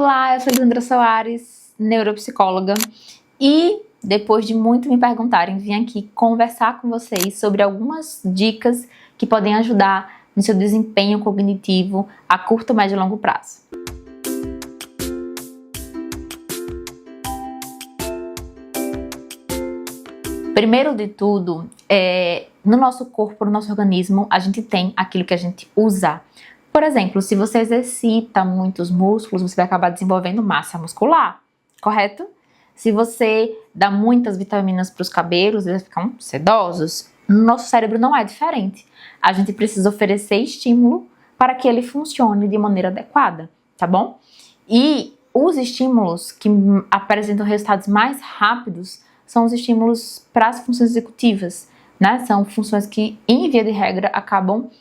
Olá, eu sou Lisandra Soares, neuropsicóloga, e depois de muito me perguntarem, vim aqui conversar com vocês sobre algumas dicas que podem ajudar no seu desempenho cognitivo a curto, médio e longo prazo. Primeiro de tudo, no nosso corpo, no nosso organismo, a gente tem aquilo que a gente usa. Por exemplo, se você exercita muitos músculos, você vai acabar desenvolvendo massa muscular, correto? Se você dá muitas vitaminas para os cabelos, eles ficam sedosos. No nosso cérebro não é diferente. A gente precisa oferecer estímulo para que ele funcione de maneira adequada, tá bom? E os estímulos que apresentam resultados mais rápidos são os estímulos para as funções executivas, né? São funções que, em via de regra, acabam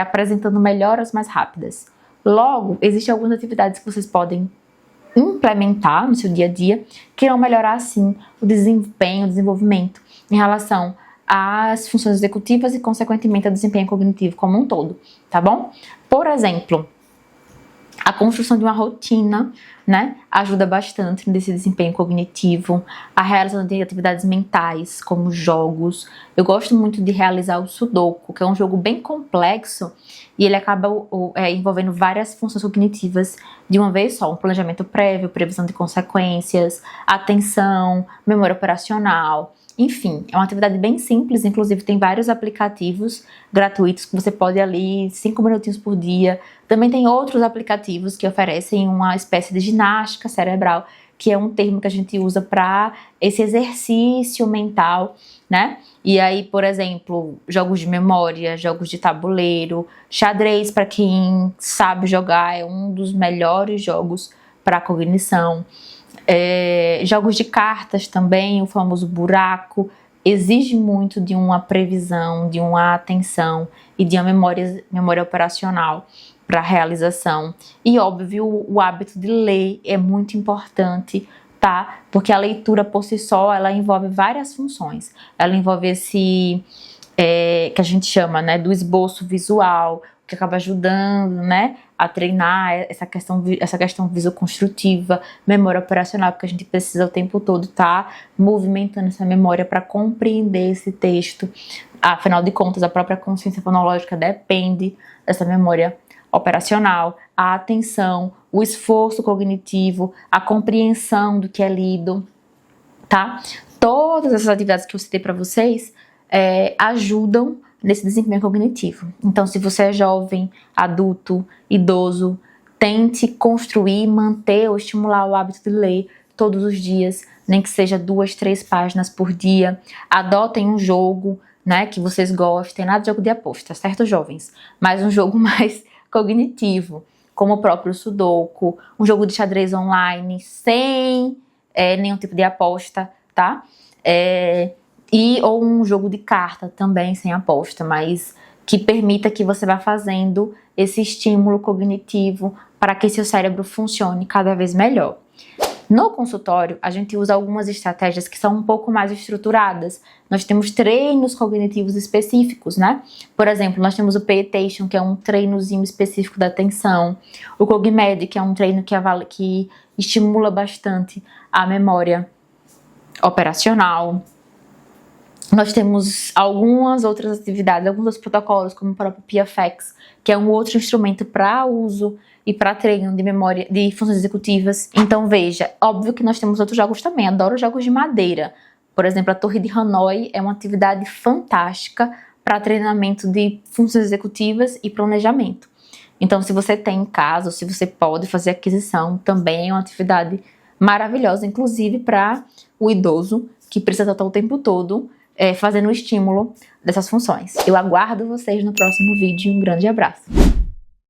apresentando melhoras mais rápidas. Logo, existem algumas atividades que vocês podem implementar no seu dia a dia que irão melhorar, assim, o desempenho, o desenvolvimento em relação às funções executivas e, consequentemente, ao desempenho cognitivo como um todo, tá bom? Por exemplo, a construção de uma rotina, né, ajuda bastante nesse desempenho cognitivo. A realização de atividades mentais, como jogos. Eu gosto muito de realizar o Sudoku, que é um jogo bem complexo e ele acaba envolvendo várias funções cognitivas de uma vez só. Um planejamento prévio, previsão de consequências, atenção, memória operacional. Enfim, é uma atividade bem simples, inclusive tem vários aplicativos gratuitos que você pode ir ali 5 minutinhos por dia. Também tem outros aplicativos que oferecem uma espécie de ginástica cerebral, que é um termo que a gente usa para esse exercício mental, né? E aí, por exemplo, jogos de memória, jogos de tabuleiro, xadrez, para quem sabe jogar, é um dos melhores jogos para a cognição. Jogos de cartas também, o famoso buraco, exige muito de uma previsão, de uma atenção e de uma memória operacional para a realização. E óbvio, o hábito de ler é muito importante, tá? Porque a leitura por si só, ela envolve várias funções. Ela envolve esse que a gente chama, né, do esboço visual, que acaba ajudando, né, a treinar essa questão visoconstrutiva, memória operacional, porque a gente precisa o tempo todo estar movimentando essa memória para compreender esse texto. Afinal de contas, a própria consciência fonológica depende dessa memória operacional, a atenção, o esforço cognitivo, a compreensão do que é lido, tá? Todas essas atividades que eu citei para vocês ajudam nesse desempenho cognitivo. Então, se você é jovem, adulto, idoso, tente construir, manter ou estimular o hábito de ler todos os dias, nem que seja 2, 3 páginas por dia. Adotem um jogo, né, que vocês gostem, nada de jogo de aposta, certo, jovens? Mas um jogo mais cognitivo, como o próprio Sudoku, um jogo de xadrez online, sem nenhum tipo de aposta, tá? Ou um jogo de carta também, sem aposta, mas que permita que você vá fazendo esse estímulo cognitivo para que seu cérebro funcione cada vez melhor. No consultório, a gente usa algumas estratégias que são um pouco mais estruturadas. Nós temos treinos cognitivos específicos, né? Por exemplo, nós temos o P-Tation, que é um treinozinho específico da atenção. O Cogmed, que é um treino que estimula bastante a memória operacional. Nós temos algumas outras atividades, alguns outros protocolos, como o próprio PFX, que é um outro instrumento para uso e para treino de memória, de funções executivas. Então veja, óbvio que nós temos outros jogos também, adoro jogos de madeira. Por exemplo, a Torre de Hanoi é uma atividade fantástica para treinamento de funções executivas e planejamento. Então, se você tem em casa, se você pode fazer aquisição, também é uma atividade maravilhosa, inclusive para o idoso, que precisa estar o tempo todo fazendo o estímulo dessas funções. Eu aguardo vocês no próximo vídeo e um grande abraço.